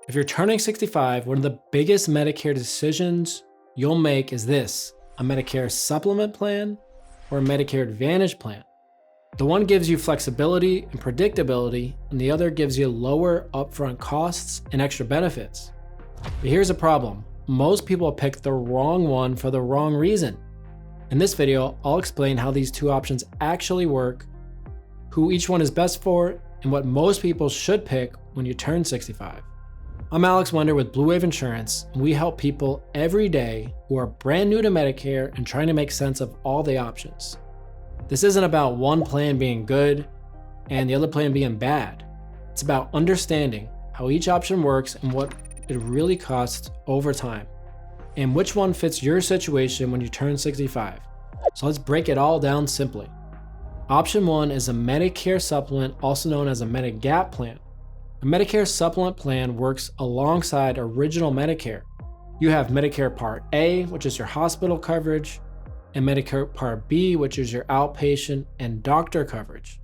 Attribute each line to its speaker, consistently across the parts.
Speaker 1: If you're turning 65, one of the biggest Medicare decisions you'll make is this: a Medicare Supplement plan or a Medicare Advantage plan. The one gives you flexibility and predictability, and the other gives you lower upfront costs and extra benefits. But here's a problem. Most people pick the wrong one for the wrong reason. In this video, I'll explain how these two options actually work, who each one is best for, and what most people should pick when you turn 65. I'm Alex Wender with Bluewave Insurance, and we help people every day who are brand new to Medicare and trying to make sense of all the options. This isn't about one plan being good and the other plan being bad. It's about understanding how each option works and what it really costs over time, and which one fits your situation when you turn 65. So let's break it all down simply. Option 1 is a Medicare Supplement, also known as a Medigap plan. A Medicare Supplement plan works alongside original Medicare. You have Medicare Part A, which is your hospital coverage, and Medicare Part B, which is your outpatient and doctor coverage.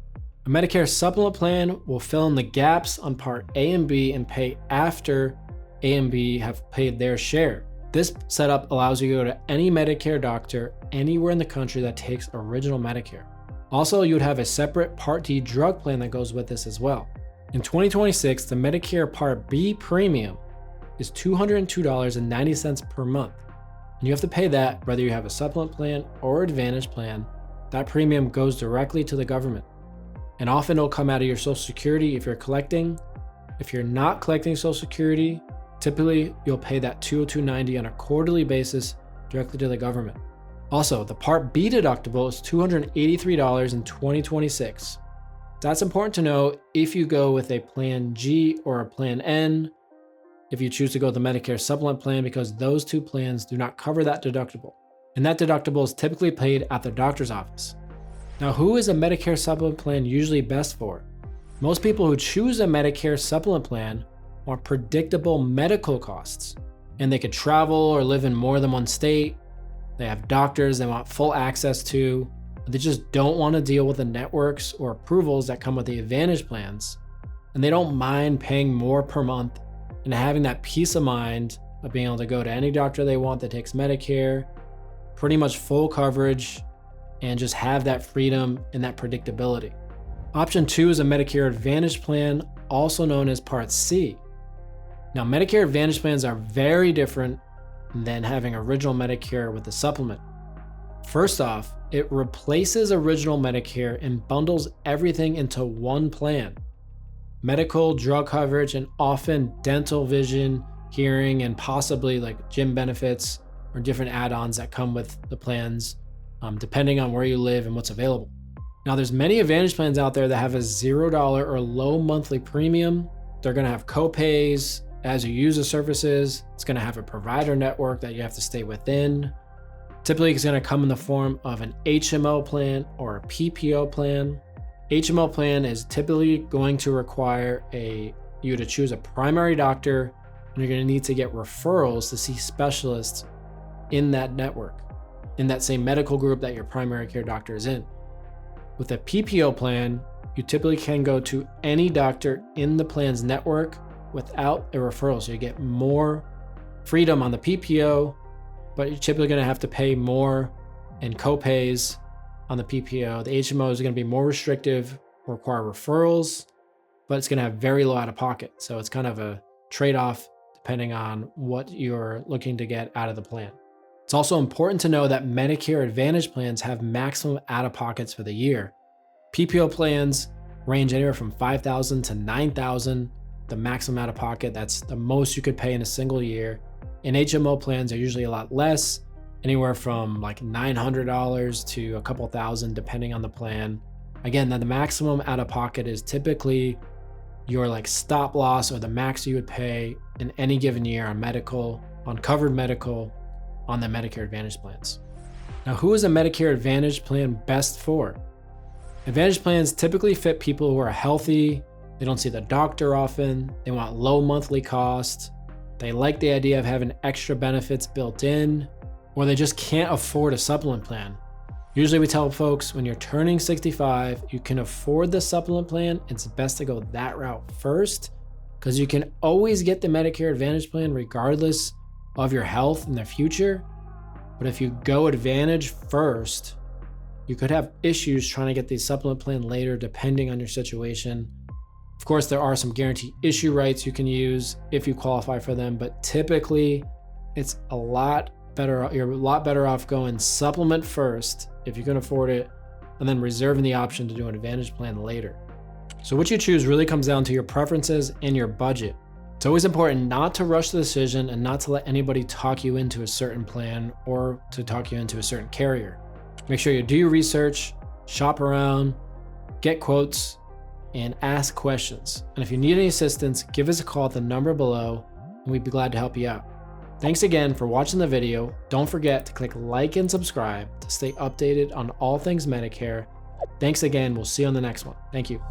Speaker 1: A Medicare Supplement plan will fill in the gaps on Part A and B and pay after A and B have paid their share. This setup allows you to go to any Medicare doctor anywhere in the country that takes original Medicare. Also, you would have a separate Part D drug plan that goes with this as well. In 2026, the Medicare Part B premium is $202.90 per month. And you have to pay that whether you have a supplement plan or Advantage plan. That premium goes directly to the government. And often it'll come out of your Social Security if you're collecting. If you're not collecting Social Security, typically you'll pay that $202.90 on a quarterly basis directly to the government. Also, the Part B deductible is $283 in 2026. That's important to know if you go with a Plan G or a Plan N, if you choose to go with the Medicare Supplement plan, because those two plans do not cover that deductible. And that deductible is typically paid at the doctor's office. Now, who is a Medicare Supplement plan usually best for? Most people who choose a Medicare Supplement plan want predictable medical costs, and they could travel or live in more than one state. They have doctors they want full access to. They just don't want to deal with the networks or approvals that come with the Advantage plans. And they don't mind paying more per month and having that peace of mind of being able to go to any doctor they want that takes Medicare, pretty much full coverage, and just have that freedom and that predictability. Option 2 is a Medicare Advantage plan, also known as Part C. Now, Medicare Advantage plans are very different than having original Medicare with the supplement. First off, it replaces original Medicare and bundles everything into one plan. Medical, drug coverage, and often dental, vision, hearing, and possibly like gym benefits or different add-ons that come with the plans, depending on where you live and what's available. Now, there's many Advantage plans out there that have a $0 or low monthly premium. They're gonna have co-pays as you use the services. It's gonna have a provider network that you have to stay within. Typically, it's gonna come in the form of an HMO plan or a PPO plan. HMO plan is typically going to require you to choose a primary doctor, and you're gonna need to get referrals to see specialists in that network, in that same medical group that your primary care doctor is in. With a PPO plan, you typically can go to any doctor in the plan's network without a referral. So you get more freedom on the PPO, but you're typically gonna have to pay more in co-pays on the PPO. The HMO is gonna be more restrictive, require referrals, but it's gonna have very low out-of-pocket. So it's kind of a trade-off depending on what you're looking to get out of the plan. It's also important to know that Medicare Advantage plans have maximum out-of-pockets for the year. PPO plans range anywhere from $5,000 to $9,000. The maximum out-of-pocket, that's the most you could pay in a single year. And HMO plans are usually a lot less, anywhere from like $900 to a couple thousand, depending on the plan. Again, the maximum out-of-pocket is typically your like stop loss or the max you would pay in any given year on medical, on covered medical, on the Medicare Advantage plans. Now, who is a Medicare Advantage plan best for? Advantage plans typically fit people who are healthy, they don't see the doctor often, they want low monthly costs, they like the idea of having extra benefits built in, or they just can't afford a supplement plan. Usually we tell folks when you're turning 65, you can afford the supplement plan, it's best to go that route first because you can always get the Medicare Advantage plan regardless of your health in the future. But if you go Advantage first, you could have issues trying to get the supplement plan later, depending on your situation. Of course, there are some guaranteed issue rights you can use if you qualify for them, but typically it's a lot better. You're a lot better off going supplement first if you can afford it, and then reserving the option to do an Advantage plan later. So what you choose really comes down to your preferences and your budget. It's always important not to rush the decision and not to let anybody talk you into a certain plan or to talk you into a certain carrier. Make sure you do your research, shop around, get quotes, and ask questions. And if you need any assistance, give us a call at the number below, and we'd be glad to help you out. Thanks again for watching the video. Don't forget to click like and subscribe to stay updated on all things Medicare. Thanks again. We'll see you on the next one. Thank you.